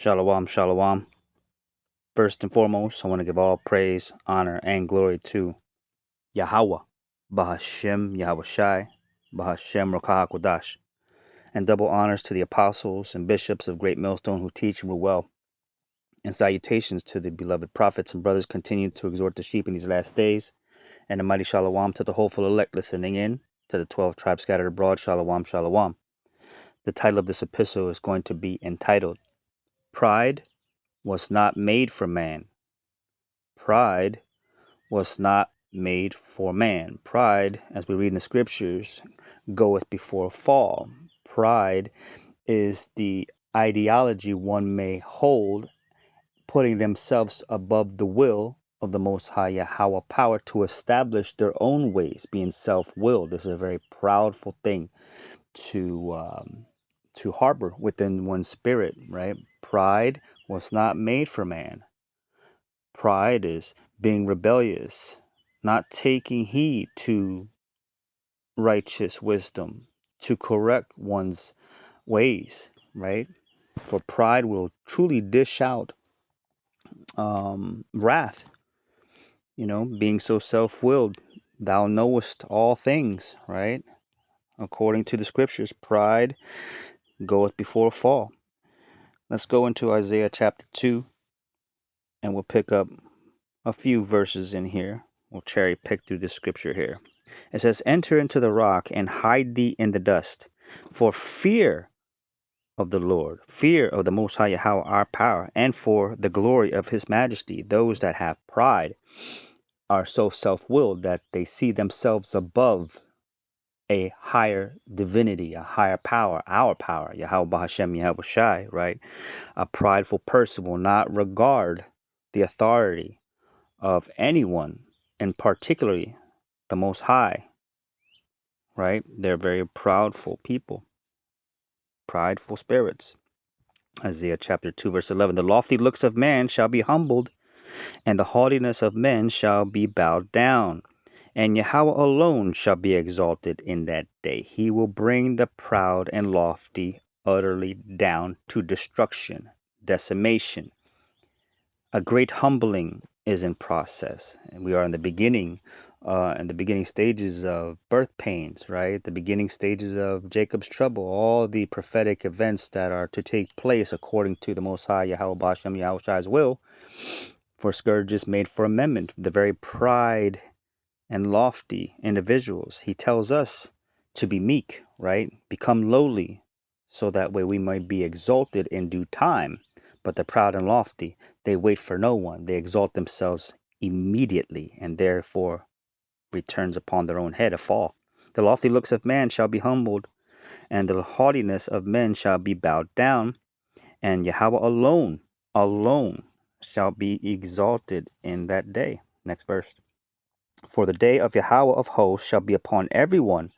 Shalom, shalom. First and foremost, I want to give all praise, honor, and glory to Yahweh, Bahashem Yahweh Shai, Bahashem Rokah HaKodash, and double honors to the apostles and bishops of Great Millstone who teach and rule well, and salutations to the beloved prophets and brothers continue to exhort the sheep in these last days, and a mighty shalom to the hopeful elect listening in, to the 12 tribes scattered abroad, shalom, shalom. The title of this epistle is going to be entitled, Pride Was Not Made for Man. Pride was not made for man. Pride, as we read in the scriptures, goeth before a fall. Pride is the ideology one may hold, putting themselves above the will of the Most High Yahweh power to establish their own ways, being self-willed. This is a very proudful thing to harbor within one's spirit, right? Pride was not made for man. Pride is being rebellious, not taking heed to righteous wisdom, to correct one's ways, right? For pride will truly dish out wrath, being so self-willed. Thou knowest all things, right? According to the scriptures, pride goeth before a fall. Let's go into Isaiah chapter 2, and we'll pick up a few verses in here. We'll cherry pick through this scripture here. It says, Enter into the rock and hide thee in the dust, for fear of the Lord, fear of the Most High Yahweh our power, and for the glory of his majesty. Those that have pride are so self-willed that they see themselves above a higher divinity, a higher power, our power, Yahweh Bahashem Yahweh Shai, right? A prideful person will not regard the authority of anyone, and particularly the Most High, right? They're very proudful people, prideful spirits. Isaiah chapter 2, verse 11. The lofty looks of man shall be humbled, and the haughtiness of men shall be bowed down. And Yahweh alone shall be exalted in that day. He will bring the proud and lofty utterly down to destruction, decimation. A great humbling is in process, and we are in the beginning stages of birth pains, right? The beginning stages of Jacob's trouble, all the prophetic events that are to take place according to the Most High Yahweh Bashem Yahweh Shai's will, for scourges made for amendment. The very pride and lofty individuals, he tells us to be meek, right? Become lowly, so that way we might be exalted in due time. But the proud and lofty, they wait for no one. They exalt themselves immediately, and therefore returns upon their own head a fall. The lofty looks of man shall be humbled, and the haughtiness of men shall be bowed down, and Yahweh alone shall be exalted in that day. Next verse. For the day of Yahweh of hosts shall be upon everyone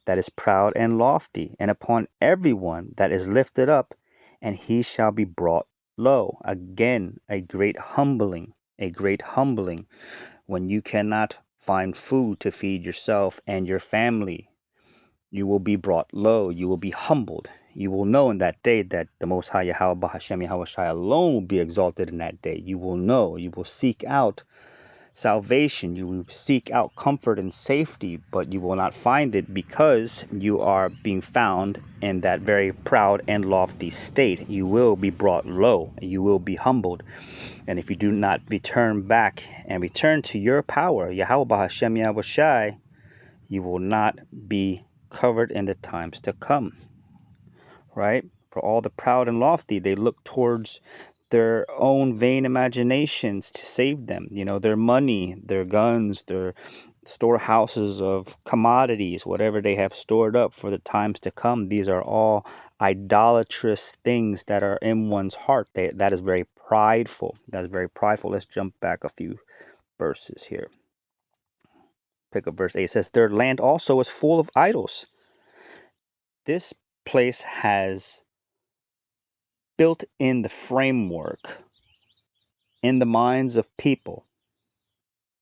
that is proud and lofty, and upon everyone that is lifted up, and he shall be brought low. Again, a great humbling, when you cannot find food to feed yourself and your family. You will be brought low. You will be humbled. You will know in that day that the Most High Yahweh Bahashem Yahweh Shai alone will be exalted in that day. You will know. You will seek out salvation. You will seek out comfort and safety, but you will not find it because you are being found in that very proud and lofty state. You will be brought low. You will be humbled. And if you do not return back and return to your power, Yahweh Bahashem Yahweh Shai, you will not be covered in the times to come, right? For all the proud and lofty, they look towards their own vain imaginations to save them. Their money, their guns, their storehouses of commodities, whatever they have stored up for the times to come. These are all idolatrous things that are in one's heart. That is very prideful. That is very prideful. Let's jump back a few verses here. Pick up verse 8. It says, their land also is full of idols. This place has built in the framework in the minds of people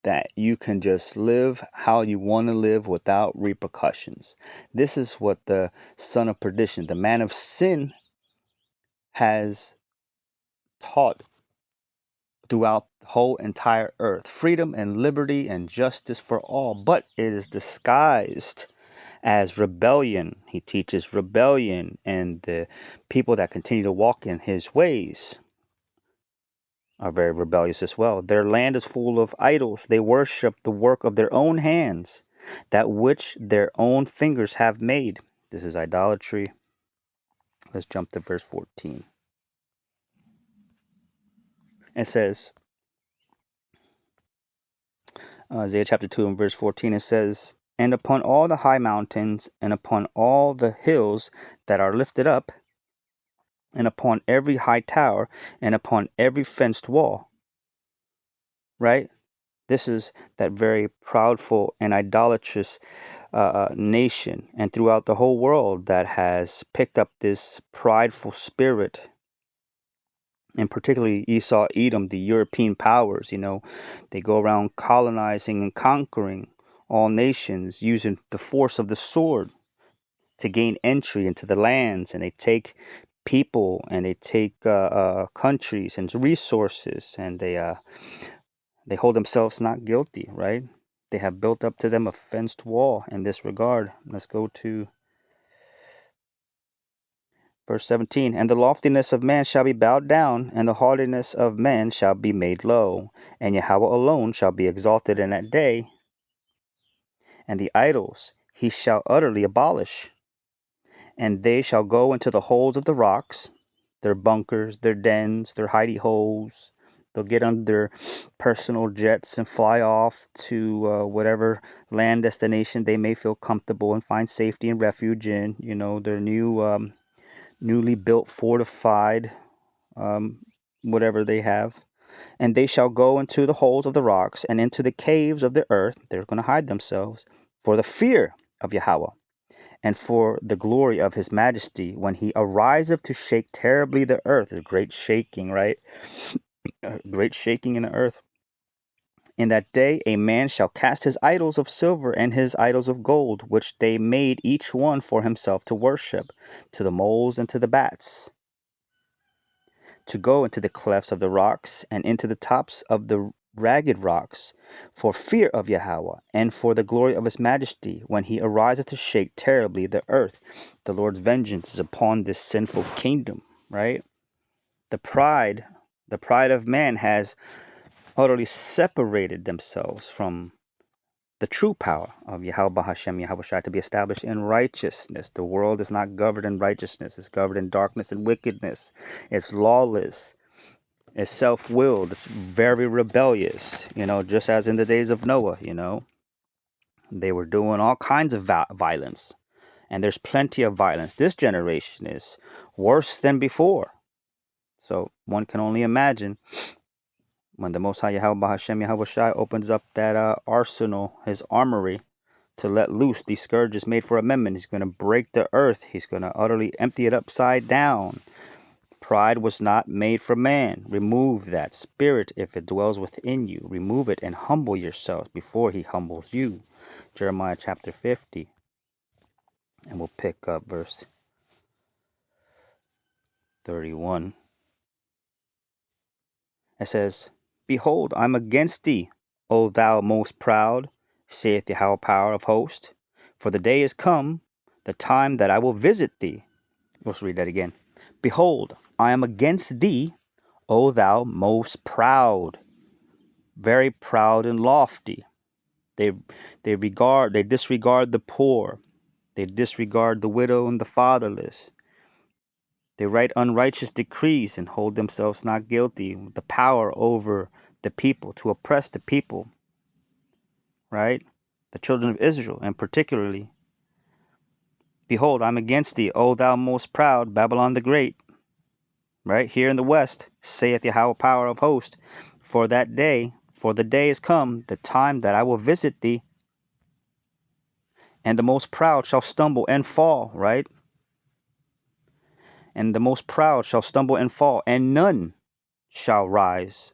that you can just live how you want to live without repercussions. This is what the son of perdition, the man of sin, has taught throughout the whole entire earth. Freedom and liberty and justice for all. But it is disguised as rebellion. He teaches rebellion, and the people that continue to walk in his ways are very rebellious as well. Their land is full of idols. They worship the work of their own hands, that which their own fingers have made. This is idolatry. Let's jump to verse 14. It says, Isaiah chapter 2 and verse 14, it says, "And upon all the high mountains, and upon all the hills that are lifted up, and upon every high tower, and upon every fenced wall." Right? This is that very proudful and idolatrous nation, and throughout the whole world, that has picked up this prideful spirit, and particularly Esau, Edom, the European powers. They go around colonizing and conquering all nations using the force of the sword to gain entry into the lands, and they take people, and they take countries and resources, and they hold themselves not guilty, right? They have built up to them a fenced wall in this regard. Let's go to verse 17. "And the loftiness of man shall be bowed down, and the haughtiness of man shall be made low. And Yahweh alone shall be exalted in that day. And the idols he shall utterly abolish. And they shall go into the holes of the rocks, their bunkers, their dens, their hidey holes. They'll get on their personal jets and fly off to whatever land destination they may feel comfortable and find safety and refuge in. Their newly built, fortified, whatever they have. And they shall go into the holes of the rocks and into the caves of the earth. They're going to hide themselves for the fear of Yahweh, and for the glory of his majesty, when he ariseth to shake terribly the earth." A great shaking, right? A great shaking in the earth. "In that day a man shall cast his idols of silver and his idols of gold, which they made each one for himself to worship, to the moles and to the bats, to go into the clefts of the rocks and into the tops of the ragged rocks, for fear of Yahweh, and for the glory of his majesty, when he ariseth to shake terribly the earth." The Lord's vengeance is upon this sinful kingdom, right? The pride of man has utterly separated themselves from the true power of Yahweh Hashem, Yahweh Shai, to be established in righteousness. The world is not governed in righteousness. It's governed in darkness and wickedness. It's lawless. It's self-willed. It's very rebellious, just as in the days of Noah. They were doing all kinds of violence, and there's plenty of violence. This generation is worse than before. So one can only imagine when the Most High Yahweh Hashem Yahweh Shai opens up that arsenal, his armory, to let loose these scourges made for amendment. He's going to break the earth. He's going to utterly empty it upside down. Pride was not made for man. Remove that spirit if it dwells within you. Remove it and humble yourselves before he humbles you. Jeremiah chapter 50. And we'll pick up verse 31. It says, "Behold, I'm against thee, O thou most proud, saith the Yahweh power of hosts. For the day is come, the time that I will visit thee." Let's read that again. "Behold, I am against thee, O thou most proud," very proud and lofty. They disregard the poor. They disregard the widow and the fatherless. They write unrighteous decrees and hold themselves not guilty, with the power over the people, to oppress the people, right? The children of Israel, and particularly, "Behold, I'm against thee, O thou most proud, Babylon the Great," right? Here in the west, saith Yahweh power of hosts, for the day is come, the time that I will visit thee, and the most proud shall stumble and fall, right? And the most proud shall stumble and fall, and none shall rise,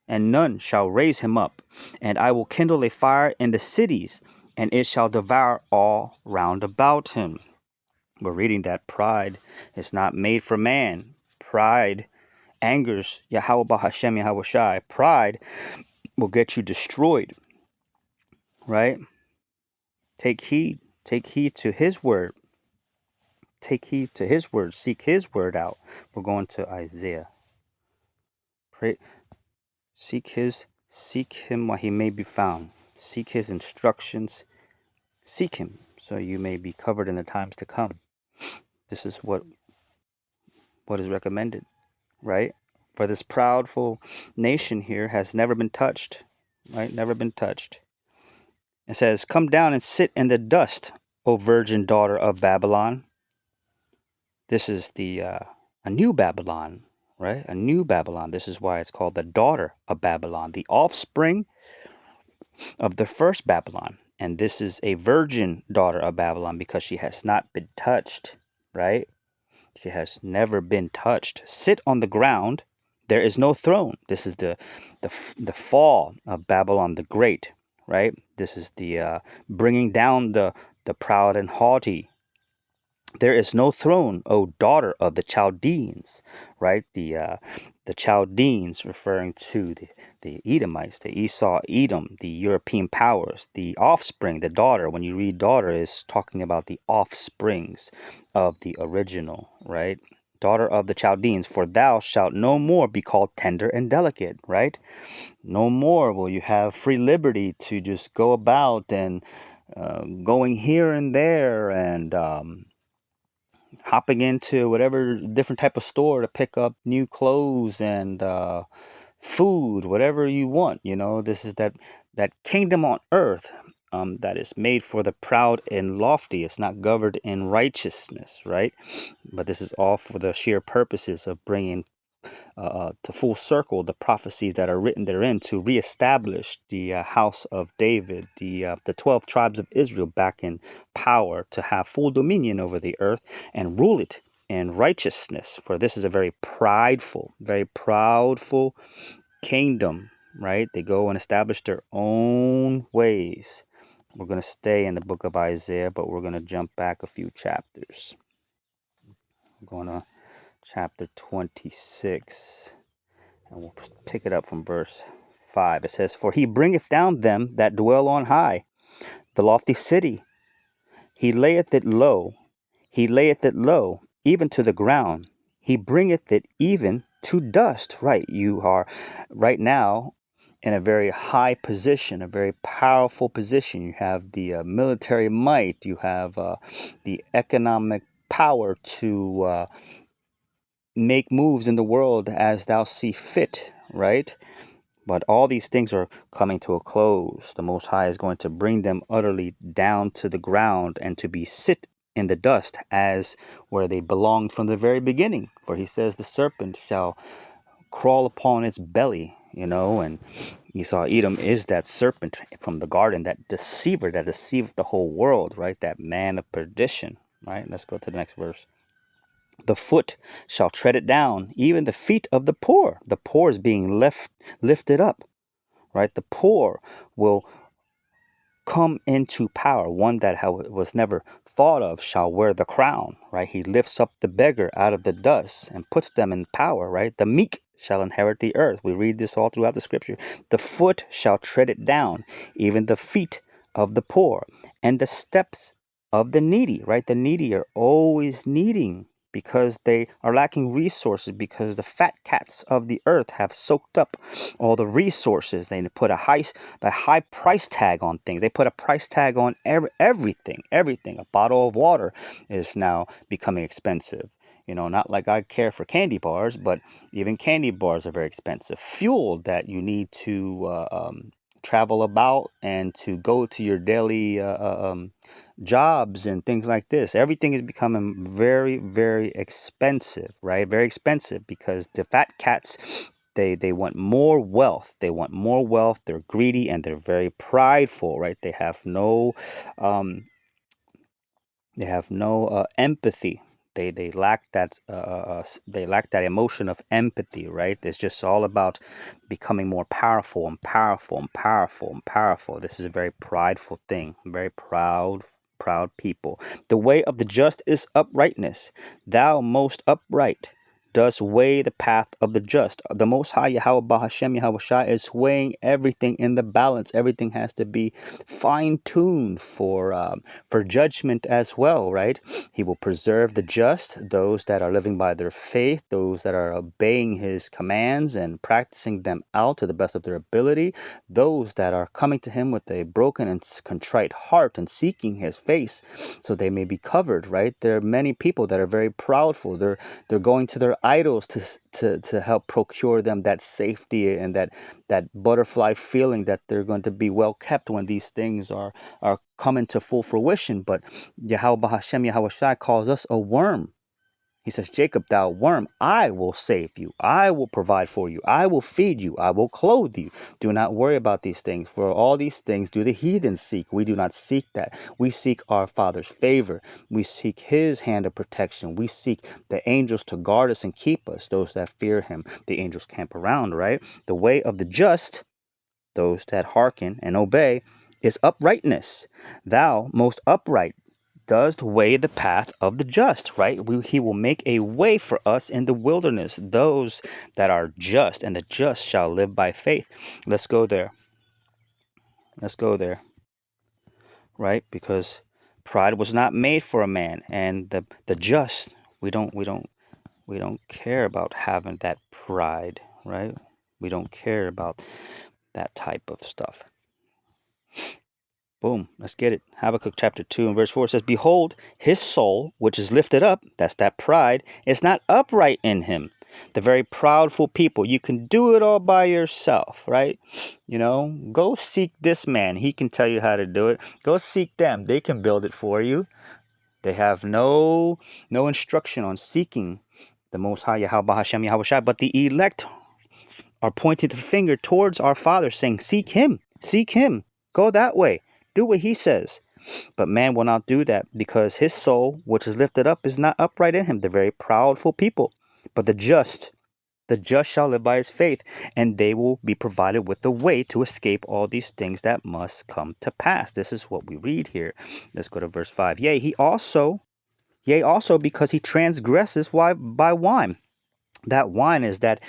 and none shall raise him up. And I will kindle a fire in the cities, and it shall devour all round about him. We're reading that pride is not made for man. Pride angers Yahweh Hashem Yahweh Shai. Pride will get you destroyed, right? Take heed to his word. Take heed to his word. Seek his word out. We're going to Isaiah. Pray, seek him while he may be found. Seek his instructions. Seek him so you may be covered in the times to come. This is what is recommended, right? For this proudful nation here has never been touched, right? Never been touched. It says, "Come down and sit in the dust, O virgin daughter of Babylon." This is a new Babylon, right? A new Babylon. This is why it's called the daughter of Babylon, the offspring of the first Babylon. And this is a virgin daughter of Babylon because she has not been touched, right? She has never been touched. Sit on the ground. There is no throne. This is the fall of Babylon the Great, right? This is the bringing down the proud and haughty. There is no throne, O daughter of the Chaldeans, right? The Chaldeans referring to the Edomites, the Esau, Edom, the European powers, the offspring, the daughter. When you read daughter, is talking about the offsprings of the original, right? Daughter of the Chaldeans, for thou shalt no more be called tender and delicate, right? No more will you have free liberty to just go about and going here and there and hopping into whatever different type of store to pick up new clothes and food, whatever you want. This is that kingdom on earth that is made for the proud and lofty. It's not governed in righteousness, right? But this is all for the sheer purposes of bringing to full circle the prophecies that are written therein to reestablish the house of David, the 12 tribes of Israel back in power, to have full dominion over the earth and rule it in righteousness. For this is a very prideful, very proudful kingdom, right? They go and establish their own ways. We're going to stay in the book of Isaiah, but we're going to jump back a few chapters. I'm going to chapter 26. And we'll pick it up from verse 5. It says, "For he bringeth down them that dwell on high, the lofty city. He layeth it low. He layeth it low, even to the ground. He bringeth it even to dust." Right, you are right now in a very high position, a very powerful position. You have the military might. You have the economic power to make moves in the world as thou see fit, right? But all these things are coming to a close. The Most High is going to bring them utterly down to the ground and to be sit in the dust as where they belonged from the very beginning. For he says the serpent shall crawl upon its belly, and Esau, Edom is that serpent from the garden, that deceiver that deceived the whole world, right? That man of perdition, right? Let's go to the next verse. "The foot shall tread it down, even the feet of the poor." The poor is being lifted up, right? The poor will come into power. One that was never thought of shall wear the crown, right? He lifts up the beggar out of the dust and puts them in power, right? The meek shall inherit the earth. We read this all throughout the scripture. "The foot shall tread it down, even the feet of the poor, and the steps of the needy," right? The needy are always needing because they are lacking resources, because the fat cats of the earth have soaked up all the resources. They put a high price tag on things. They put a price tag on everything. A bottle of water is now becoming expensive. Not like I care for candy bars, but even candy bars are very expensive. Fuel that you need to travel about and to go to your daily jobs and things like this. Everything is becoming very, very expensive, right? Very expensive because the fat cats, they want more wealth. They want more wealth. They're greedy and they're very prideful, right? They have no empathy. They lack that emotion of empathy, right? It's just all about becoming more powerful and powerful and powerful and powerful. This is a very prideful thing. Very proud people. "The way of the just is uprightness. Thou most upright, does weigh the path of the just. The Most High Yahweh Bahashem Yahweh Shai is weighing everything in the balance. Everything has to be fine-tuned for judgment as well, right? He will preserve the just, those that are living by their faith, those that are obeying his commands and practicing them out to the best of their ability, those that are coming to him with a broken and contrite heart and seeking his face so they may be covered, right? There are many people that are very proudful. They're going to their idols to help procure them that safety and that butterfly feeling that they're going to be well kept when these things are coming to full fruition. But Yahweh Hashem Yahweh Shai calls us a worm. He says, Jacob, thou worm, I will save you. I will provide for you. I will feed you. I will clothe you. Do not worry about these things. For all these things do the heathen seek. We do not seek that. We seek our Father's favor. We seek his hand of protection. We seek the angels to guard us and keep us. Those that fear him, the angels camp around, right? The way of the just, those that hearken and obey, is uprightness. Thou, most upright, does weigh the path of the just, right? He will make a way for us in the wilderness, those that are just, and the just shall live by faith. Let's go there. Let's go there, right? Because pride was not made for a man, and the just, we don't care about having that pride, right? We don't care about that type of stuff. Boom, let's get it. Habakkuk chapter 2 and verse 4 says, Behold, his soul, which is lifted up, that's that pride, is not upright in him. The very proudful people. You can do it all by yourself, right? You know, go seek this man. He can tell you how to do it. Go seek them. They can build it for you. They have no instruction on seeking the Most High Yahweh Hashem Yahweh Shai, but the elect are pointing the finger towards our Father, saying, Seek him, go that way. Do what he says. But man will not do that, because his soul, which is lifted up, is not upright in him. The very proudful people. But the just shall live by his faith, and they will be provided with the way to escape all these things that must come to pass. This is what we read here. Let's go to verse 5. Yea, also because he transgresses by wine. That wine is that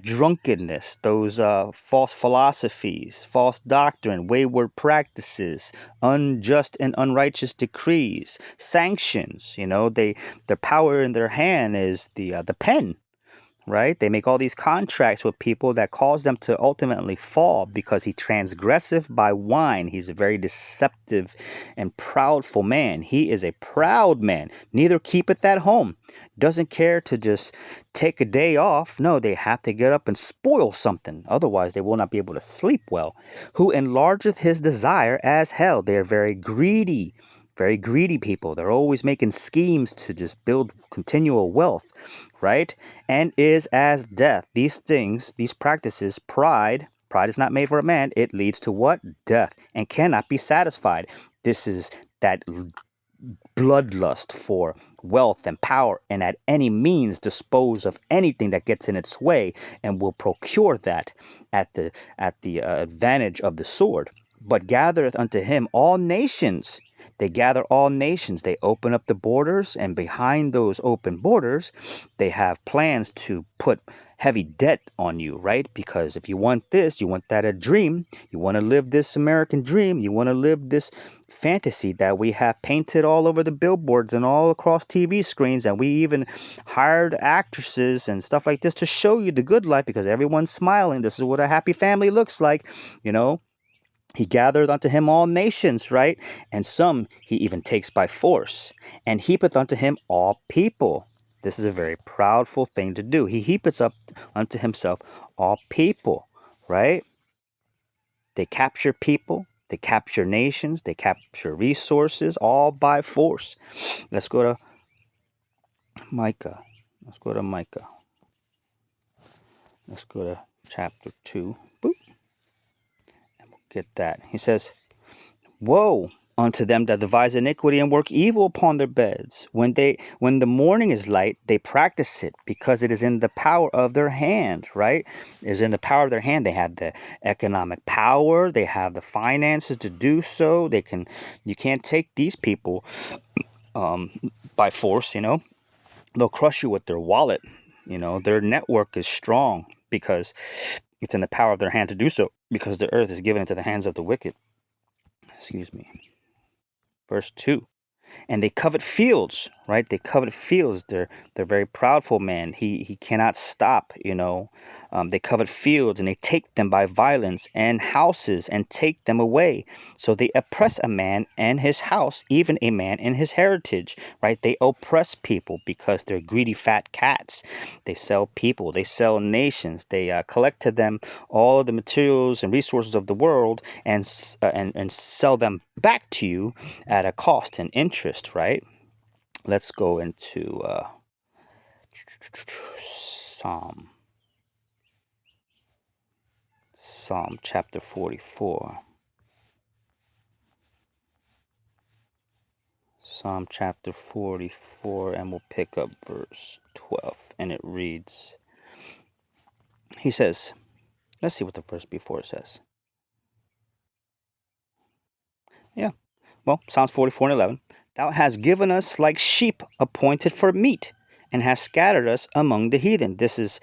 drunkenness, those false philosophies, false doctrine, wayward practices, unjust and unrighteous decrees, sanctions. You know, their power in their hand is the pen. Right? They make all these contracts with people that cause them to ultimately fall, because he transgresseth by wine. He's a very deceptive and proudful man. He is a proud man. Neither keepeth at home. Doesn't care to just take a day off. No, they have to get up and spoil something. Otherwise, they will not be able to sleep well. Who enlargeth his desire as hell. They are very greedy people. They're always making schemes to just build continual wealth, right? And is as death. These things, these practices, pride is not made for a man. It leads to what? Death, and cannot be satisfied. This is that bloodlust for wealth and power, and at any means dispose of anything that gets in its way, and will procure that at the advantage of the sword. But gathereth unto him all nations. They gather all nations. They open up the borders, and behind those open borders, they have plans to put heavy debt on you, right? Because if you want this, you want that, a dream, you want to live this American dream, you want to live this fantasy that we have painted all over the billboards and all across TV screens, and we even hired actresses and stuff like this to show you the good life, because everyone's smiling. This is what a happy family looks like, you know. He gathered unto him all nations, right? And some he even takes by force, and heapeth unto him all people. This is a very proudful thing to do. He heapeth up unto himself all people, right? They capture people, they capture nations, they capture resources, all by force. Let's go to Micah. Let's go to chapter 2. Boop. And we'll get that. He says, Woe unto them that devise iniquity and work evil upon their beds. When the morning is light, they practice it, because it is in the power of their hand, right? It is in the power of their hand. They have the economic power. They have the finances to do so. You can't take these people by force, you know. They'll crush you with their wallet. You know, their network is strong because it's in the power of their hand to do so, because the earth is given into the hands of the wicked. Excuse me. Verse 2. And they covet fields, right? They covet fields. They're very proudful, man. He cannot stop, you know. They covet fields, and they take them by violence, and houses, and take them away. So they oppress a man and his house, even a man and his heritage, right? They oppress people because they're greedy fat cats. They sell people. They sell nations. They collect to them all of the materials and resources of the world, and sell them back to you at a cost and interest, right? Let's go into Psalm chapter 44. Psalm chapter 44, and we'll pick up verse 12, and it reads, he says, let's see what the verse before says. Yeah, well, Psalms 44 and 11. Thou hast given us like sheep appointed for meat, and hast scattered us among the heathen. This is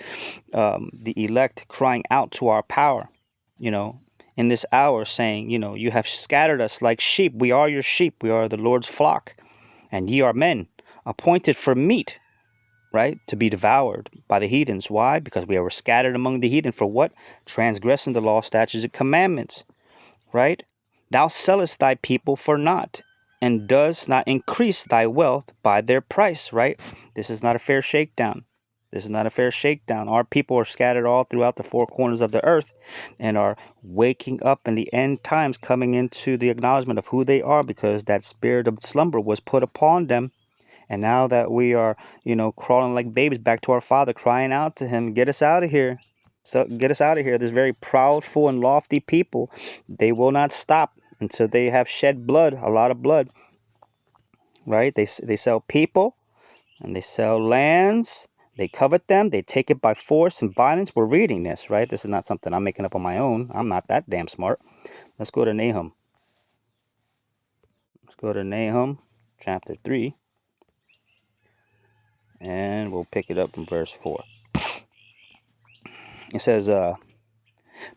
the elect crying out to our power, you know, in this hour, saying, you know, you have scattered us like sheep. We are your sheep. We are the Lord's flock, and ye are men appointed for meat, right? To be devoured by the heathens. Why? Because we were scattered among the heathen for what? Transgressing the law, statutes, and commandments, right? Thou sellest thy people for naught, and does not increase thy wealth by their price, right? This is not a fair shakedown. This is not a fair shakedown. Our people are scattered all throughout the four corners of the earth, and are waking up in the end times, coming into the acknowledgement of who they are, because that spirit of slumber was put upon them. And now that we are, you know, crawling like babies back to our Father, crying out to him, get us out of here. So get us out of here. This very proudful and lofty people, they will not stop until they have shed blood, a lot of blood, right? They sell people, and they sell lands. They covet them. They take it by force and violence. We're reading this, right? This is not something I'm making up on my own. I'm not that damn smart. Let's go to Nahum. Let's go to Nahum chapter 3, and we'll pick it up from verse 4. It says,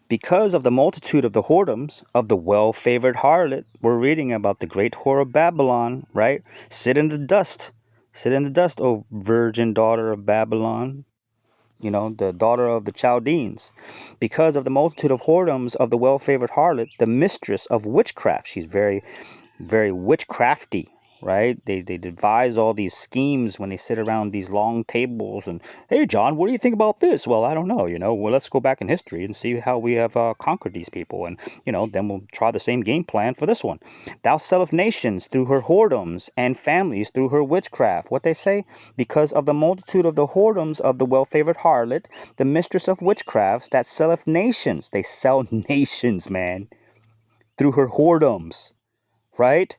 because of the multitude of the whoredoms of the well-favored harlot, we're reading about the great whore of Babylon, right? Sit in the dust. Sit in the dust, O virgin daughter of Babylon. You know, the daughter of the Chaldeans. Because of the multitude of whoredoms of the well-favored harlot, the mistress of witchcraft. She's very, very witchcrafty, right? They devise all these schemes when they sit around these long tables and, hey, John, what do you think about this? Well, I don't know, you know. Well, let's go back in history and see how we have conquered these people. And, you know, then we'll try the same game plan for this one. Thou sellest nations through her whoredoms, and families through her witchcraft. What they say? Because of the multitude of the whoredoms of the well-favored harlot, the mistress of witchcrafts, that selleth nations. They sell nations, man, through her whoredoms, right?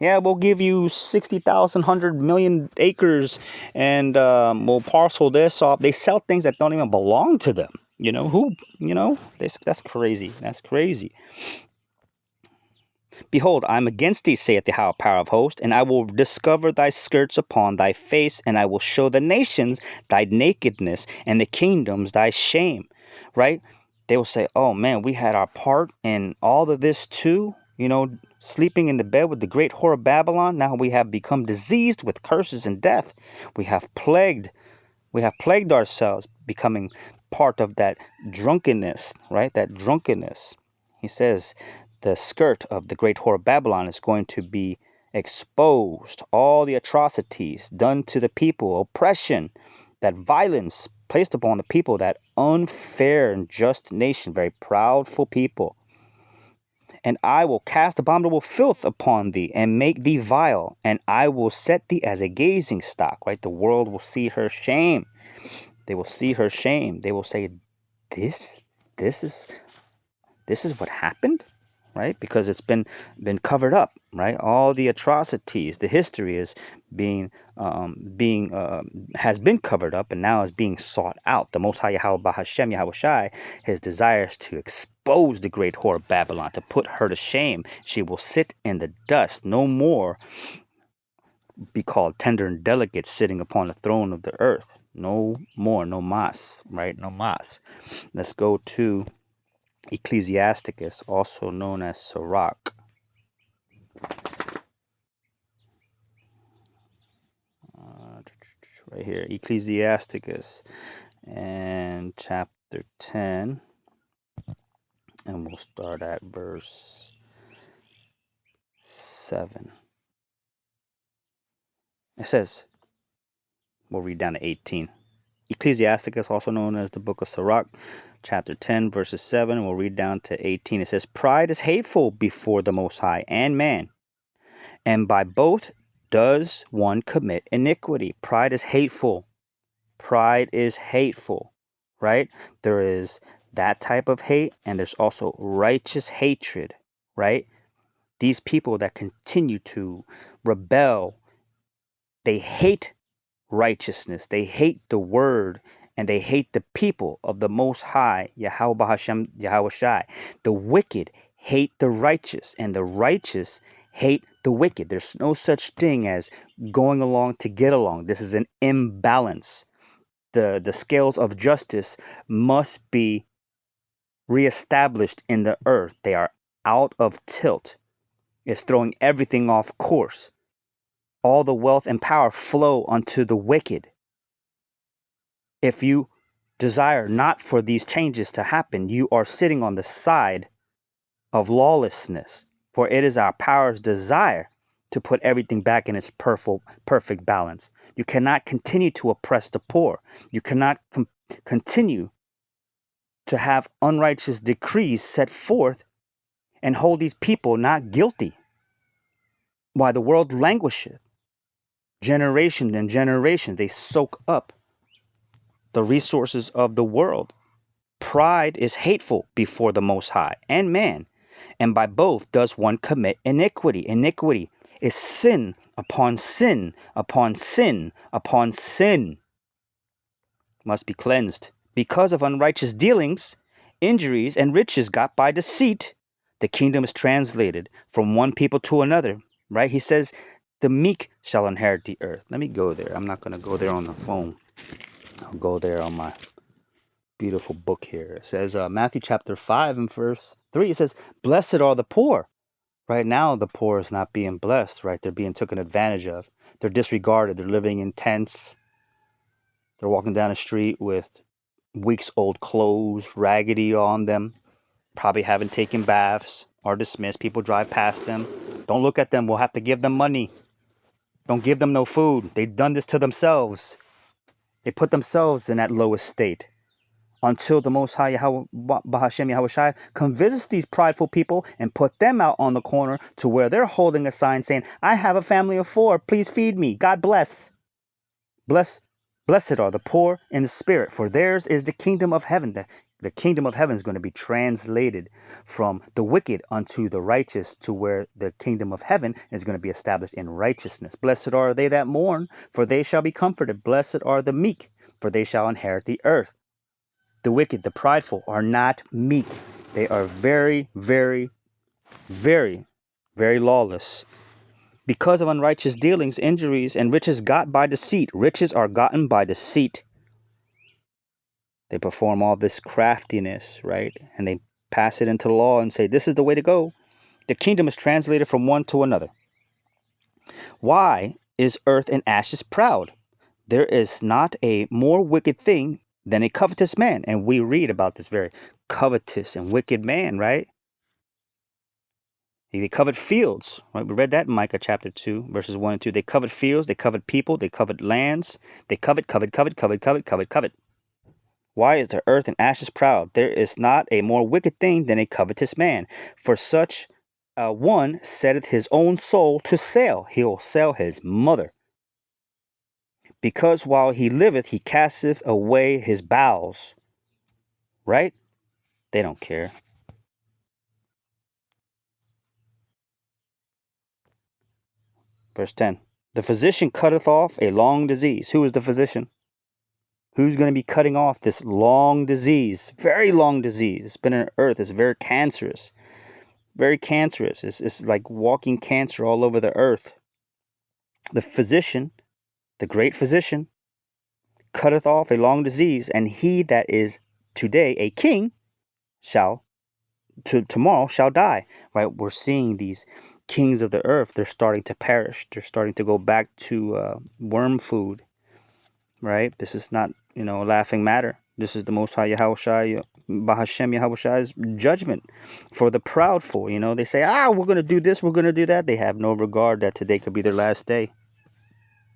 Yeah, we'll give you 60,000, 100 million acres, and we'll parcel this off. They sell things that don't even belong to them. You know, that's crazy. That's crazy. Behold, I am against thee, saith the high power of hosts, and I will discover thy skirts upon thy face, and I will show the nations thy nakedness, and the kingdoms thy shame. Right? They will say, oh man, we had our part in all of this too. You know, sleeping in the bed with the great whore of Babylon. Now we have become diseased with curses and death. We have plagued ourselves, becoming part of that drunkenness, right? That drunkenness. He says the skirt of the great whore of Babylon is going to be exposed. All the atrocities done to the people, oppression, that violence placed upon the people, that unfair and just nation, very proudful people. And I will cast abominable filth upon thee, and make thee vile, and I will set thee as a gazing stock, right? The world will see her shame. They will see her shame. They will say, this is what happened, right? Because it's been covered up, right? All the atrocities, the history is has been covered up, and now is being sought out. The Most High Yahweh Hashem Yahweh Shai, his desires to expose the great whore of Babylon, to put her to shame. She will sit in the dust, no more be called tender and delicate, sitting upon the throne of the earth. No more, no mas, right? No mas. Let's go to Ecclesiasticus, also known as Sirach. Right here, Ecclesiasticus and chapter 10, and we'll start at verse 7. It says, we'll read down to 18. Ecclesiasticus, also known as the book of Sirach, chapter 10, verses 7, and we'll read down to 18. It says, pride is hateful before the Most High and man, and by both does one commit iniquity. Pride is hateful. Pride is hateful, right? There is that type of hate, and there's also righteous hatred, right? These people that continue to rebel, they hate righteousness, they hate the word, and they hate the people of the Most High, Yahweh Bahashem, Yahweh Shai. The wicked hate the righteous, and the righteous hate the wicked. There's no such thing as going along to get along. This is an imbalance. The scales of justice must be reestablished in the earth. They are out of tilt. It's throwing everything off course. All the wealth and power flow unto the wicked. If you desire not for these changes to happen, you are sitting on the side of lawlessness. For it is our power's desire to put everything back in its perfect balance. You cannot continue to oppress the poor. You cannot continue to have unrighteous decrees set forth and hold these people not guilty, while the world languisheth. Generation and generation, they soak up the resources of the world. Pride is hateful before the Most High and man, and by both does one commit iniquity. Iniquity is sin upon sin upon sin upon sin. Must be cleansed. Because of unrighteous dealings, injuries, and riches got by deceit, the kingdom is translated from one people to another, right? He says, the meek shall inherit the earth. Let me go there. I'm not going to go there on the phone. I'll go there on my beautiful book here. It says, Matthew chapter 5 and verse 3, it says, blessed are the poor. Right now, the poor is not being blessed, right? They're being taken advantage of. They're disregarded. They're living in tents. They're walking down the street with weeks old clothes, raggedy on them, probably haven't taken baths, are dismissed. People drive past them. Don't look at them. We'll have to give them money. Don't give them no food. They've done this to themselves. They put themselves in that lowest state until the Most High Yahweh Bahashem Yahweh Shai come visits these prideful people and put them out on the corner to where they're holding a sign saying, I have a family of 4. Please feed me. God bless. Blessed are the poor in the spirit, for theirs is the kingdom of heaven. The kingdom of heaven is going to be translated from the wicked unto the righteous, to where the kingdom of heaven is going to be established in righteousness. Blessed are they that mourn, for they shall be comforted. Blessed are the meek, for they shall inherit the earth. The wicked, the prideful, are not meek. They are very, very, very, very lawless. Because of unrighteous dealings, injuries, and riches got by deceit. Riches are gotten by deceit. They perform all this craftiness, right? And they pass it into law and say, this is the way to go. The kingdom is translated from one to another. Why is earth and ashes proud? There is not a more wicked thing than a covetous man. And we read about this very covetous and wicked man, right? They covet fields, right? We read that in Micah chapter 2, verses 1 and 2. They covet fields, they covet people, they covet lands. They covet. Why is the earth and ashes proud? There is not a more wicked thing than a covetous man. For such one setteth his own soul to sale. He'll sell his mother. Because while he liveth, he casteth away his bowels. Right? They don't care. Verse 10. The physician cutteth off a long disease. Who is the physician? Who's going to be cutting off this long disease? Very long disease. It's been on earth. It's very cancerous. Very cancerous. It's like walking cancer all over the earth. The physician, the great physician, cutteth off a long disease, and he that is today a king shall tomorrow shall die. Right? We're seeing these kings of the earth, they're starting to perish. They're starting to go back to worm food. Right? This is not, a laughing matter. This is the Most High Yahushua, Bahashem Yahushua's judgment for the proudful. They say, we're going to do this, we're going to do that. They have no regard that today could be their last day.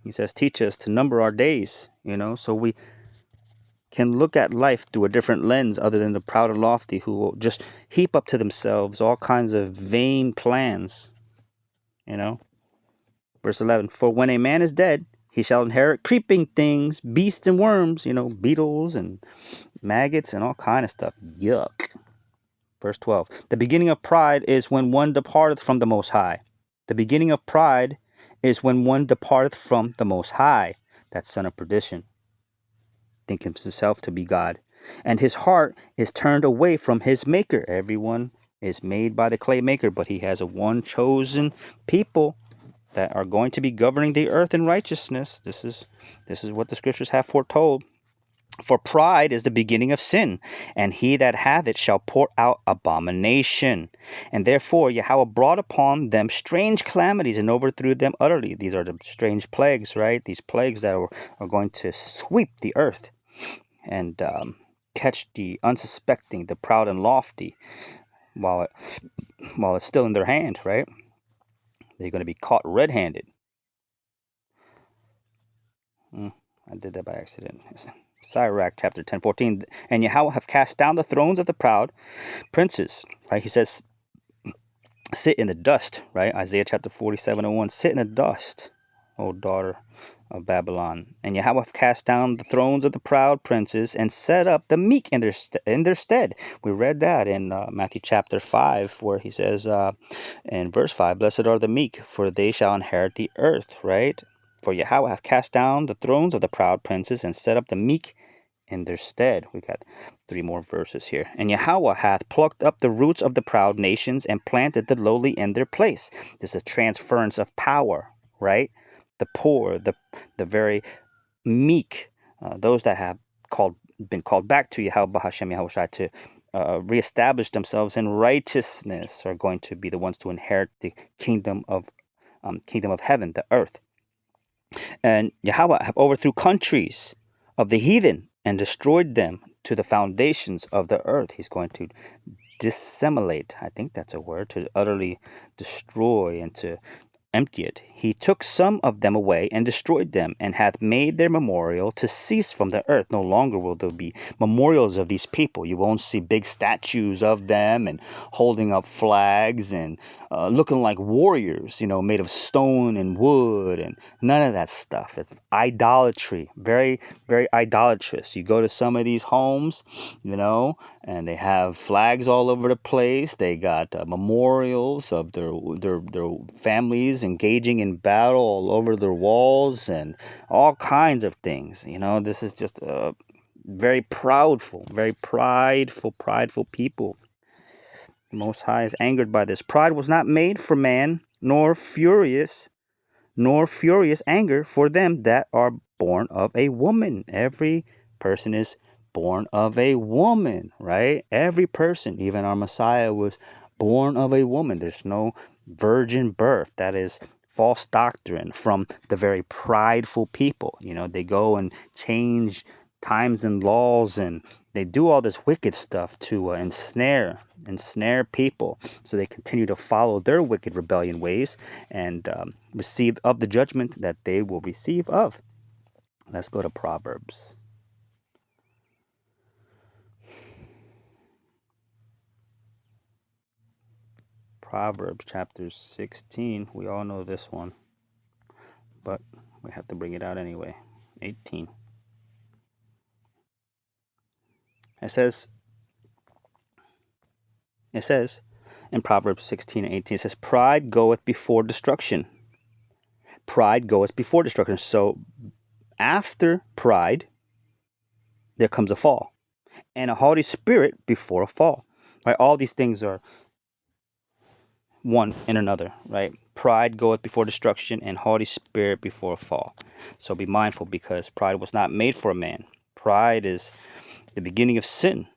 He says, teach us to number our days, so we can look at life through a different lens other than the proud and lofty who will just heap up to themselves all kinds of vain plans. Verse 11, for when a man is dead, he shall inherit creeping things, beasts and worms, beetles and maggots and all kind of stuff. Yuck. Verse 12, the beginning of pride is when one departeth from the Most High. The beginning of pride is when one departeth from the Most High, that son of perdition, thinking himself to be God. And his heart is turned away from his maker. Everyone is made by the clay maker, but he has a one chosen people that are going to be governing the earth in righteousness. This is what the scriptures have foretold. For pride is the beginning of sin, and he that hath it shall pour out abomination. And therefore Yahweh brought upon them strange calamities and overthrew them utterly. These are the strange plagues, right? These plagues that are going to sweep the earth and catch the unsuspecting, the proud and lofty, while it's still in their hand, right? They're going to be caught red-handed. I did that by accident. Sirach chapter 10:14. And Yahweh have cast down the thrones of the proud princes. Right? He says, sit in the dust. Right? Isaiah chapter 47:1. Sit in the dust, O daughter of Babylon. And Yahweh have cast down the thrones of the proud princes and set up the meek in their stead. We read that in Matthew chapter 5, where he says in verse 5, blessed are the meek, for they shall inherit the earth. Right? For Yahweh hath cast down the thrones of the proud princes and set up the meek in their stead. We got 3 more verses here. And Yahweh hath plucked up the roots of the proud nations and planted the lowly in their place. This is a transference of power, right? The poor, the very meek, those that have been called back to Yahweh Bahashem Yahushua to reestablish themselves in righteousness are going to be the ones to inherit the kingdom of heaven, the earth. And Yahweh have overthrew countries of the heathen and destroyed them to the foundations of the earth. He's going to dissemblate, I think that's a word, to utterly destroy and to empty it. He took some of them away and destroyed them, and hath made their memorial to cease from the earth. No longer will there be memorials of these people. You won't see big statues of them and holding up flags and looking like warriors, made of stone and wood, and none of that stuff. It's idolatry, very, very idolatrous. You go to some of these homes, and they have flags all over the place. They got memorials of their families engaging in battle all over their walls and all kinds of things. This is just a very prideful people. The Most High is angered by this. Pride was not made for man, nor furious anger for them that are born of a woman. Every person is born of a woman, right? Every person, even our Messiah, was born of a woman. There's no virgin birth. That is false doctrine from the very prideful people. They go and change times and laws, and they do all this wicked stuff to ensnare people, so they continue to follow their wicked rebellion ways and receive of the judgment that they will receive of. Let's go to Proverbs. Proverbs chapter 16. We all know this one, but we have to bring it out anyway. 18. It says in Proverbs 16:18, it says, pride goeth before destruction. Pride goeth before destruction. So after pride, there comes a fall, and a haughty spirit before a fall. Right? All these things are one in another, right? pride goeth before destruction, and haughty spirit before a fall. So be mindful, because pride was not made for a man. Pride is the beginning of sin.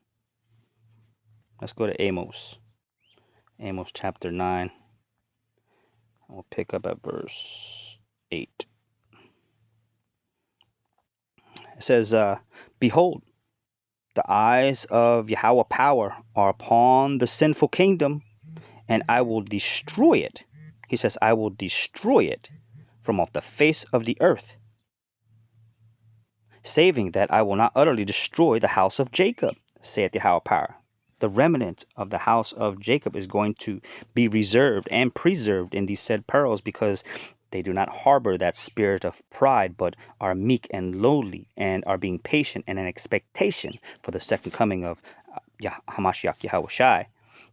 Let's go to Amos. Amos chapter 9. We'll pick up at verse 8. It says, Behold, the eyes of Yahweh power are upon the sinful kingdom, and I will destroy it. He says, I will destroy it from off the face of the earth, saving that I will not utterly destroy the house of Jacob, saith Yahweh power. The remnant of the house of Jacob is going to be reserved and preserved in these said perils, because they do not harbor that spirit of pride, but are meek and lowly, and are being patient and in expectation for the second coming of Hamashiach Yahushai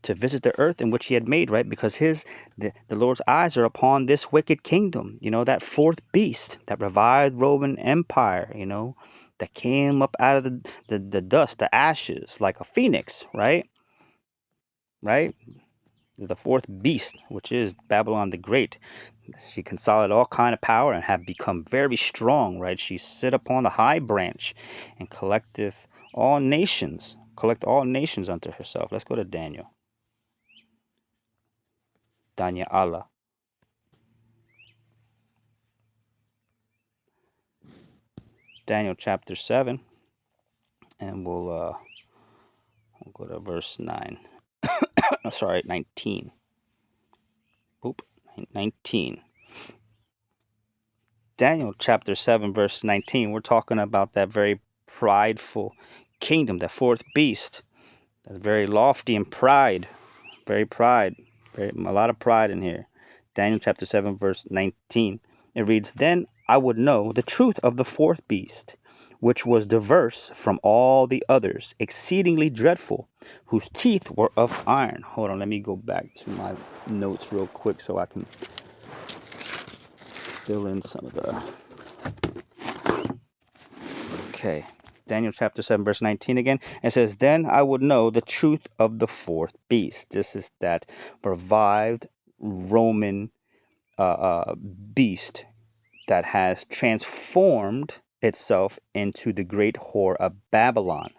to visit the earth in which he had made, right? Because the Lord's eyes are upon this wicked kingdom, that fourth beast, that revived Roman Empire, that came up out of the dust, the ashes, like a phoenix, right? Right? The fourth beast, which is Babylon the Great. She consolidated all kind of power and have become very strong, right? She sit upon the high branch and collect all nations unto herself. Let's go to Daniel. Daniel Allah. Daniel chapter 7, and we'll go to verse 9. Oh, sorry, 19. Oop, 19. Daniel chapter 7, verse 19. We're talking about that very prideful kingdom, that fourth beast, that's very lofty in pride, a lot of pride in here. Daniel chapter 7, verse 19. It reads, Then I would know the truth of the fourth beast, which was diverse from all the others, exceedingly dreadful, whose teeth were of iron. Hold on, let me go back to my notes real quick so I can fill in some of the... Okay, Daniel chapter 7, verse 19 again. It says, Then I would know the truth of the fourth beast. This is that revived Roman beast that has transformed itself into the great whore of Babylon.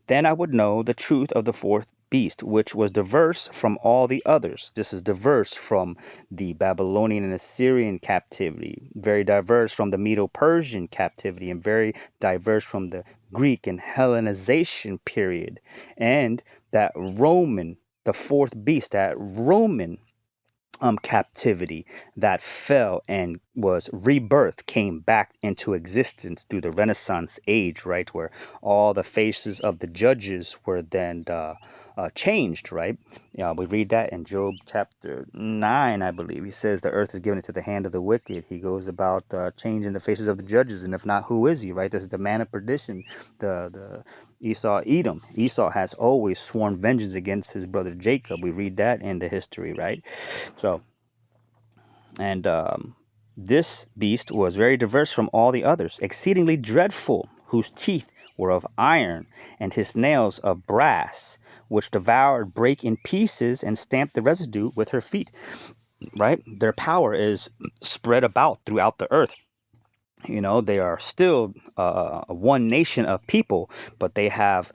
Then I would know the truth of the fourth beast, which was diverse from all the others. This is diverse from the Babylonian and Assyrian captivity, very diverse from the Medo-Persian captivity, and very diverse from the Greek and Hellenization period. And that Roman, the fourth beast, that Roman captivity that fell and was rebirth, came back into existence through the Renaissance age, right, where all the faces of the judges were then changed, right? We read that in Job chapter 9, I believe. He says the earth is given into the hand of the wicked. He goes about changing the faces of the judges, and if not, who is he, right? This is the man of perdition, the Esau, Edom. Esau has always sworn vengeance against his brother Jacob. We read that in the history, right? So, and this beast was very diverse from all the others, exceedingly dreadful, whose teeth were of iron, and his nails of brass, which devoured, brake in pieces, and stamped the residue with her feet. Right? Their power is spread about throughout the earth. They are still one nation of people, but they have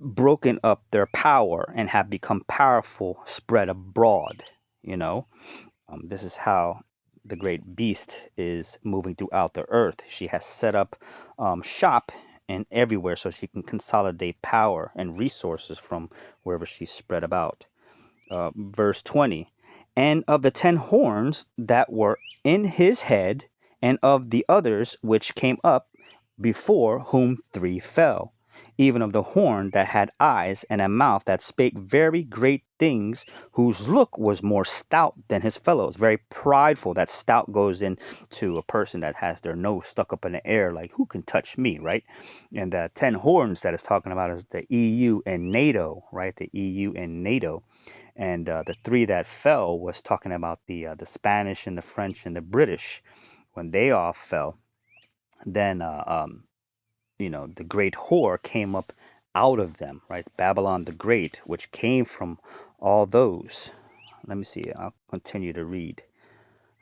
broken up their power and have become powerful, spread abroad. This is how the great beast is moving throughout the earth. She has set up shop and everywhere so she can consolidate power and resources from wherever she's spread about. Verse 20, And of the 10 horns that were in his head, and of the others which came up before whom 3 fell, even of the horn that had eyes and a mouth that spake very great things, whose look was more stout than his fellows. Very prideful. That stout goes into a person that has their nose stuck up in the air, like, who can touch me, right? And the 10 horns that it's talking about is the EU and NATO, right? The EU and NATO. And the 3 that fell was talking about the Spanish and the French and the British. When they all fell, then the great whore came up out of them, right? Babylon the Great, which came from all those. let me see. I'll continue to read.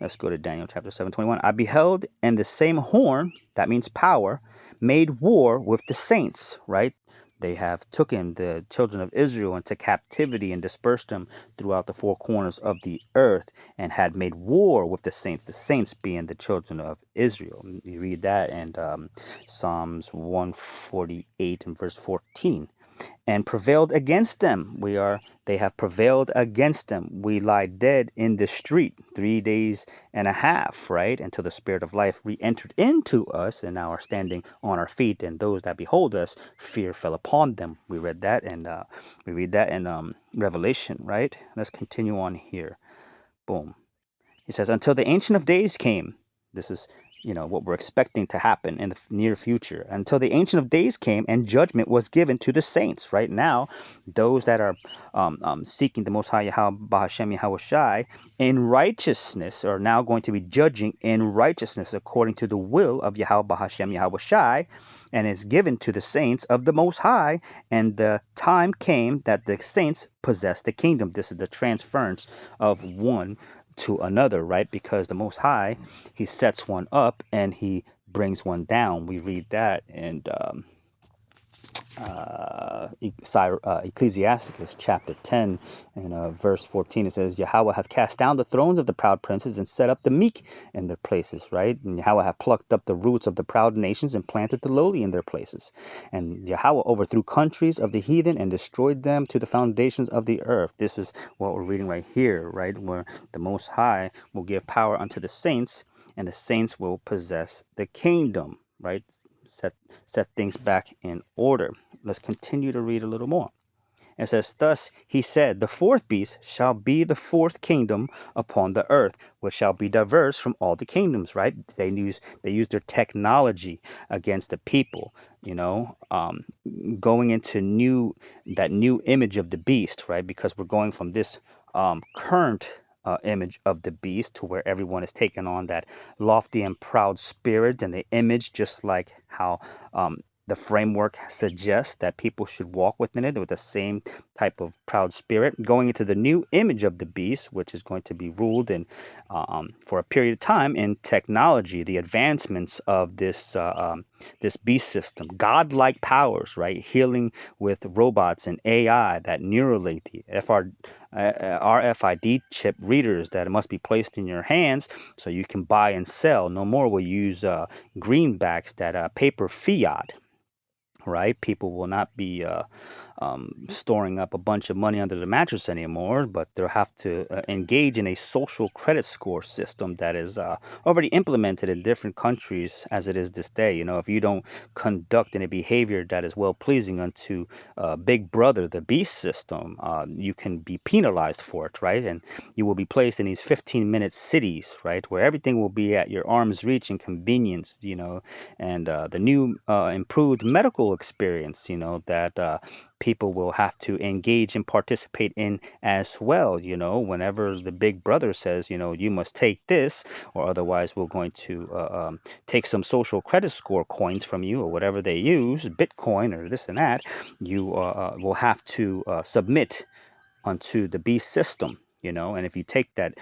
Let's go to Daniel chapter 7:21. I beheld, and the same horn, that means power, made war with the saints, right? They have taken the children of Israel into captivity and dispersed them throughout the four corners of the earth and had made war with the saints being the children of Israel. You read that in Psalms 148 and verse 14, and prevailed against them. They have prevailed against them. We lie dead in the street 3 days and a half, right? Until the spirit of life re-entered into us and now are standing on our feet. And those that behold us, fear fell upon them. We read that, and we read that in Revelation, right? Let's continue on here. Boom. He says, until the Ancient of Days came. This is, what we're expecting to happen in the near future. Until the Ancient of Days came and judgment was given to the saints. Right now, those that are seeking the Most High Yahweh Bahashem Yahweh Shai in righteousness are now going to be judging in righteousness according to the will of Yahweh Bahashem Yahweh Shai, and is given to the saints of the Most High. And the time came that the saints possessed the kingdom. This is the transference of one to another, right? Because the Most High, he sets one up and he brings one down. We read that in Ecclesiasticus chapter 10 and verse 14. It says, Yahweh hath cast down the thrones of the proud princes and set up the meek in their places, right? And Yahweh hath plucked up the roots of the proud nations and planted the lowly in their places. And Yahweh overthrew countries of the heathen and destroyed them to the foundations of the earth. This is what we're reading right here, right? Where the Most High will give power unto the saints, and the saints will possess the kingdom, right? Set things back in order. Let's continue to read a little more. It says, thus he said, the fourth beast shall be the fourth kingdom upon the earth, which shall be diverse from all the kingdoms, right? They use their technology against the people, going into that new image of the beast, right? Because we're going from this current image of the beast to where everyone is taking on that lofty and proud spirit and the image, just like how the framework suggests that people should walk within it with the same type of proud spirit, going into the new image of the beast, which is going to be ruled in for a period of time in technology, the advancements of this beast system, godlike powers, right? Healing with robots and AI, that Neuralink, the RFID chip readers that must be placed in your hands so you can buy and sell. No more will use greenbacks, that paper fiat, right? People will not be storing up a bunch of money under the mattress anymore, but they'll have to engage in a social credit score system that is already implemented in different countries as it is this day. If you don't conduct any behavior that is well pleasing unto Big Brother, the beast system, you can be penalized for it, right? And you will be placed in these 15-minute cities, right, where everything will be at your arm's reach and convenience, and the new improved medical experience, that people will have to engage and participate in as well. Whenever the Big Brother says, you must take this, or otherwise we're going to take some social credit score coins from you, or whatever they use, Bitcoin or this and that, you will have to submit onto the beast system. And if you take that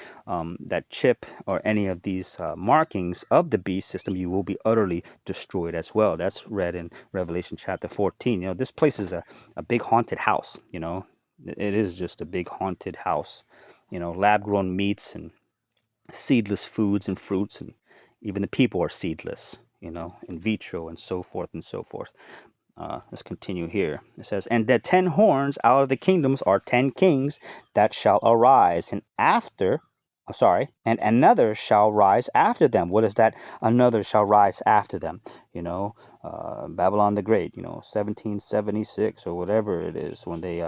chip or any of these markings of the beast system, you will be utterly destroyed as well. That's read in Revelation chapter 14. This place is a big haunted house. It is just a big haunted house. Lab-grown meats and seedless foods and fruits, and even the people are seedless. In vitro and so forth and so forth. Let's continue here. It says, and the 10 horns out of the kingdoms are 10 kings that shall arise, and another shall rise after them. What is that? Another shall rise after them. Babylon the Great, 1776 or whatever it is, when they,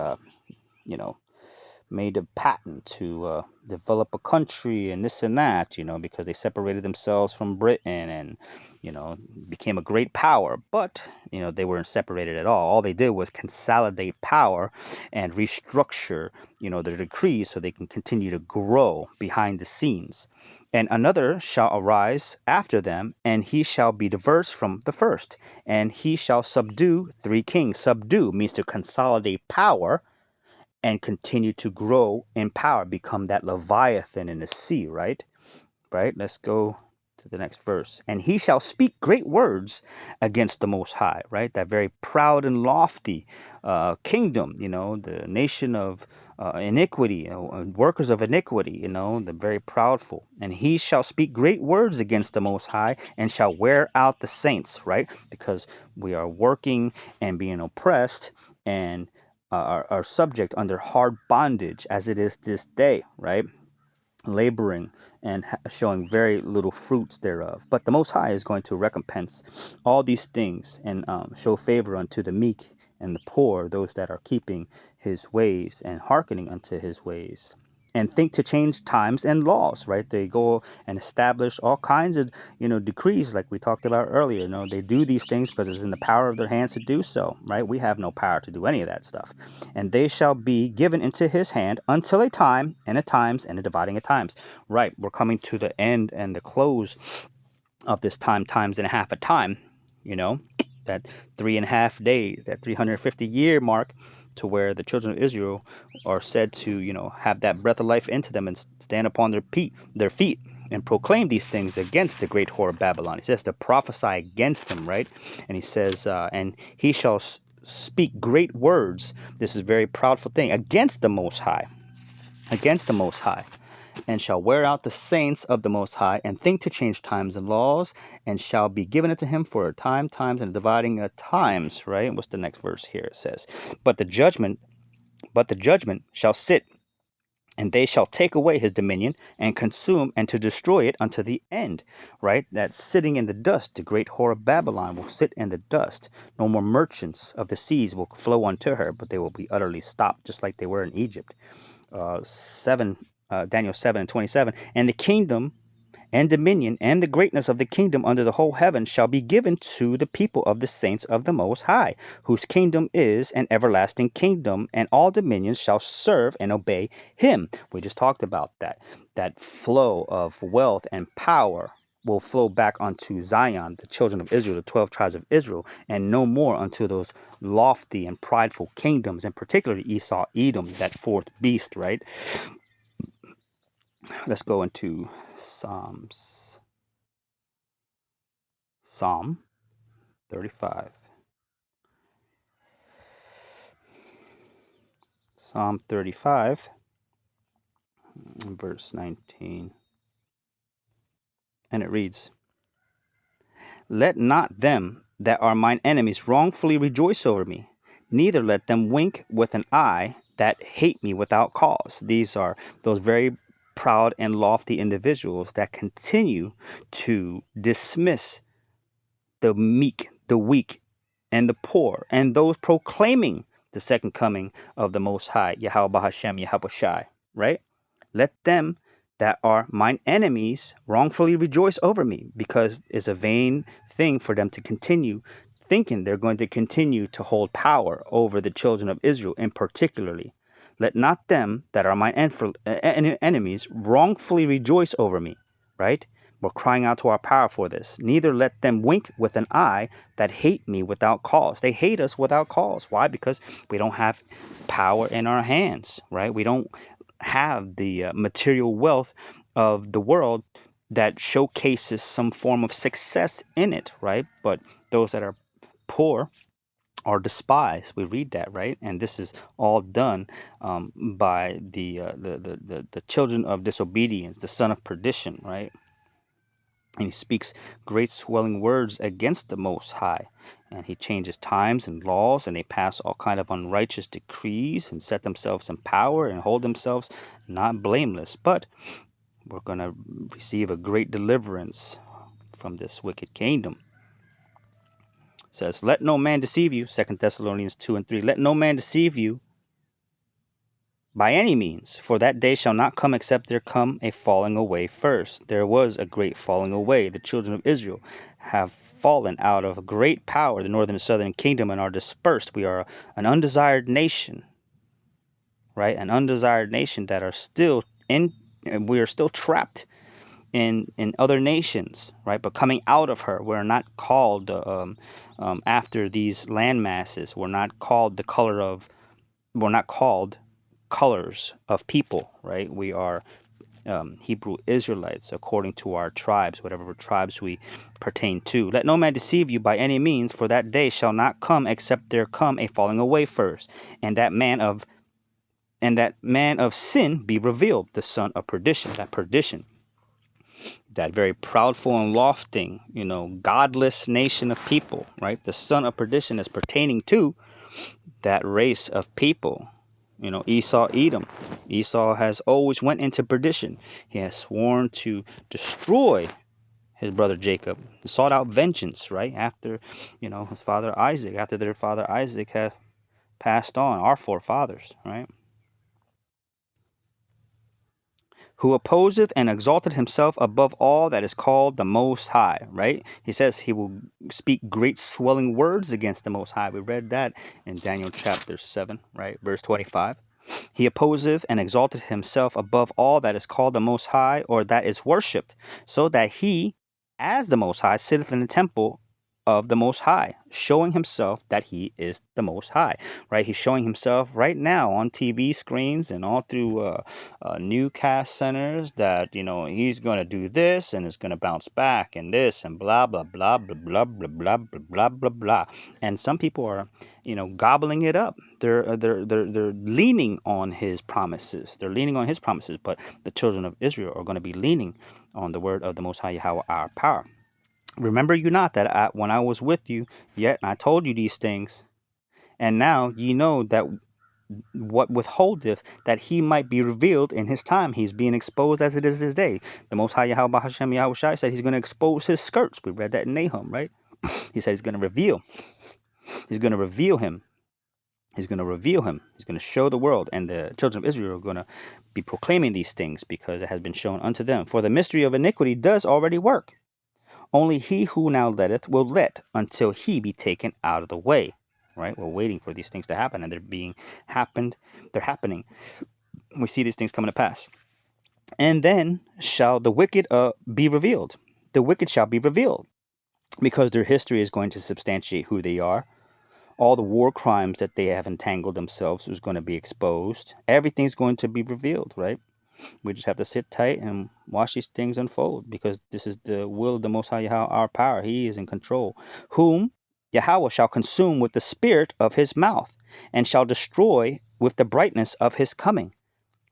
made a patent to develop a country and this and that, because they separated themselves from Britain and, became a great power. But, they weren't separated at all. All they did was consolidate power and restructure, their decrees so they can continue to grow behind the scenes. And another shall arise after them, and he shall be diverse from the first, and he shall subdue 3 kings. Subdue means to consolidate power and continue to grow in power, become that Leviathan in the sea, right? Right? Let's go to the next verse. And he shall speak great words against the Most High, right? That very proud and lofty kingdom, the nation of iniquity, workers of iniquity, the very proudful. And he shall speak great words against the Most High and shall wear out the saints, right? Because we are working and being oppressed and are subject under hard bondage as it is this day, right? Laboring and showing very little fruits thereof. But the Most High is going to recompense all these things and show favor unto the meek and the poor, those that are keeping his ways and hearkening unto his ways. And think to change times and laws, right? They go and establish all kinds of, decrees like we talked about earlier. They do these things because it's in the power of their hands to do so, right? We have no power to do any of that stuff. And they shall be given into his hand until a time and a times and a dividing of times. Right, we're coming to the end and the close of this times and a half a time, that 3.5 days, that 350-year mark, to where the children of Israel are said to, have that breath of life into them and stand upon their feet and proclaim these things against the great whore of Babylon. He says to prophesy against him, right? And he says, and he shall speak great words. This is a very proudful thing against the Most High, and shall wear out the saints of the Most High, and think to change times and laws, and shall be given unto him for a time, times, and dividing of times. Right? What's the next verse here? It says, But the judgment shall sit, and they shall take away his dominion, and consume, and to destroy it unto the end. Right? That sitting in the dust, the great whore of Babylon will sit in the dust. No more merchants of the seas will flow unto her, but they will be utterly stopped, just like they were in Egypt. Daniel 7:27, and the kingdom and dominion and the greatness of the kingdom under the whole heaven shall be given to the people of the saints of the Most High, whose kingdom is an everlasting kingdom, and all dominions shall serve and obey him. We just talked about that flow of wealth and power will flow back onto Zion, the children of Israel, the 12 tribes of Israel, and no more unto those lofty and prideful kingdoms, and particularly Esau, Edom, that fourth beast, right? Let's go into Psalm 35. Psalm 35, verse 19. And it reads, Let not them that are mine enemies wrongfully rejoice over me, neither let them wink with an eye that hate me without cause. These are those very proud and lofty individuals that continue to dismiss the meek, the weak, and the poor, and those proclaiming the second coming of the Most High, Yahweh Hashem, Yahweh Shai, right? Let them that are mine enemies wrongfully rejoice over me, because it's a vain thing for them to continue thinking they're going to continue to hold power over the children of Israel, in particularly. Let not them that are mine enemies wrongfully rejoice over me, right? We're crying out to our power for this. Neither let them wink with an eye that hate me without cause. They hate us without cause. Why? Because we don't have power in our hands, right? We don't have the material wealth of the world that showcases some form of success in it, right? But those that are poor are despised. We read that, right? And this is all done by the children of disobedience, the son of perdition, right? And he speaks great swelling words against the Most High. And he changes times and laws, and they pass all kind of unrighteous decrees and set themselves in power and hold themselves not blameless. But we're going to receive a great deliverance from this wicked kingdom. It says, Let no man deceive you, 2 Thessalonians 2:3. Let no man deceive you by any means, for that day shall not come except there come a falling away first. There was a great falling away. The children of Israel have fallen out of a great power, the northern and southern kingdom, and are dispersed. We are an undesired nation, right? An undesired nation that are still in, we are still trapped in other nations, right? But coming out of her, we're not called after these land masses. We're not called colors of people, right? We are Hebrew Israelites according to our tribes, whatever tribes we pertain to. Let no man deceive you by any means, for that day shall not come except there come a falling away first, and that man of sin be revealed, the son of perdition. That perdition, that very proudful and lofting, godless nation of people, right? The son of perdition is pertaining to that race of people. Esau, Edom. Esau has always went into perdition. He has sworn to destroy his brother Jacob, sought out vengeance, right? After, his father Isaac, after their father Isaac had passed on, our forefathers, right? Who opposeth and exalted himself above all that is called the Most High, right? He says he will speak great swelling words against the Most High. We read that in Daniel chapter 7, right? Verse 25. He opposeth and exalteth himself above all that is called the Most High, or that is worshipped, so that he, as the Most High, sitteth in the temple of the Most High, showing himself that he is the Most High, right? He's showing himself right now on TV screens and all through newscast centers that, he's going to do this and it's going to bounce back and this and blah, blah, blah, blah, blah, blah, blah, blah, blah, blah, blah. And some people are, gobbling it up. They're leaning on his promises. They're leaning on his promises, but the children of Israel are going to be leaning on the word of the Most High Yahweh, our power. Remember you not that when I was with you, yet I told you these things, and now ye know that what withholdeth, that he might be revealed in his time. He's being exposed as it is this day. The Most High Yahweh Hashem Yahweh Shai said he's going to expose his skirts. We read that in Nahum, right? He said he's going to reveal. He's going to reveal him. He's going to reveal him. He's going to show the world. And the children of Israel are going to be proclaiming these things because it has been shown unto them. For the mystery of iniquity does already work. Only he who now letteth will let until he be taken out of the way. Right? We're waiting for these things to happen, and they're happening. We see these things coming to pass. And then shall the wicked be revealed. The wicked shall be revealed, because their history is going to substantiate who they are. All the war crimes that they have entangled themselves is going to be exposed. Everything's going to be revealed, right? We just have to sit tight and watch these things unfold, because this is the will of the Most High Yahweh, our power. He is in control. Whom Yahweh shall consume with the spirit of his mouth, and shall destroy with the brightness of his coming,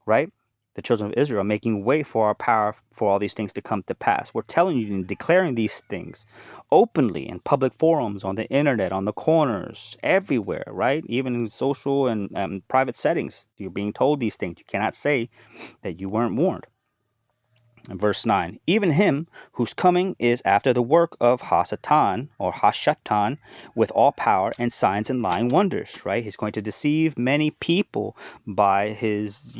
right? The children of Israel are making way for our power, for all these things to come to pass. We're telling you and declaring these things openly in public forums, on the internet, on the corners, everywhere, right? Even in social and private settings, you're being told these things. You cannot say that you weren't warned. In verse 9, even him whose coming is after the work of Hasatan or Hashatan, with all power and signs and lying wonders, right? He's going to deceive many people by his,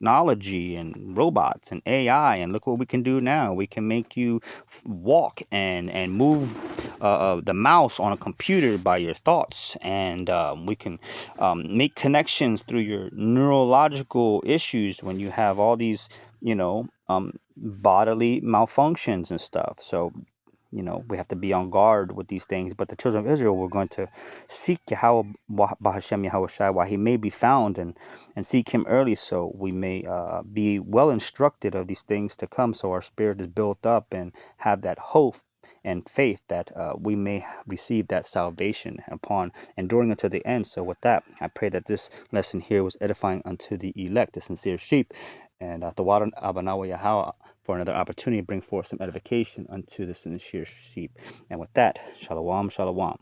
technology and robots and AI. And look what we can do now. We can make you walk and move the mouse on a computer by your thoughts. And we can make connections through your neurological issues when you have all these bodily malfunctions and stuff. So, we have to be on guard with these things. But the children of Israel were going to seek Yahweh Bahashem Yahweh Shai while he may be found, and seek him early, so we may be well instructed of these things to come, so our spirit is built up and have that hope and faith that we may receive that salvation upon enduring unto the end. So with that, I pray that this lesson here was edifying unto the elect, the sincere sheep, and Tawara Abanawa Yahweh for another opportunity to bring forth some edification unto the sincere sheep. And with that, Shalom, Shalom.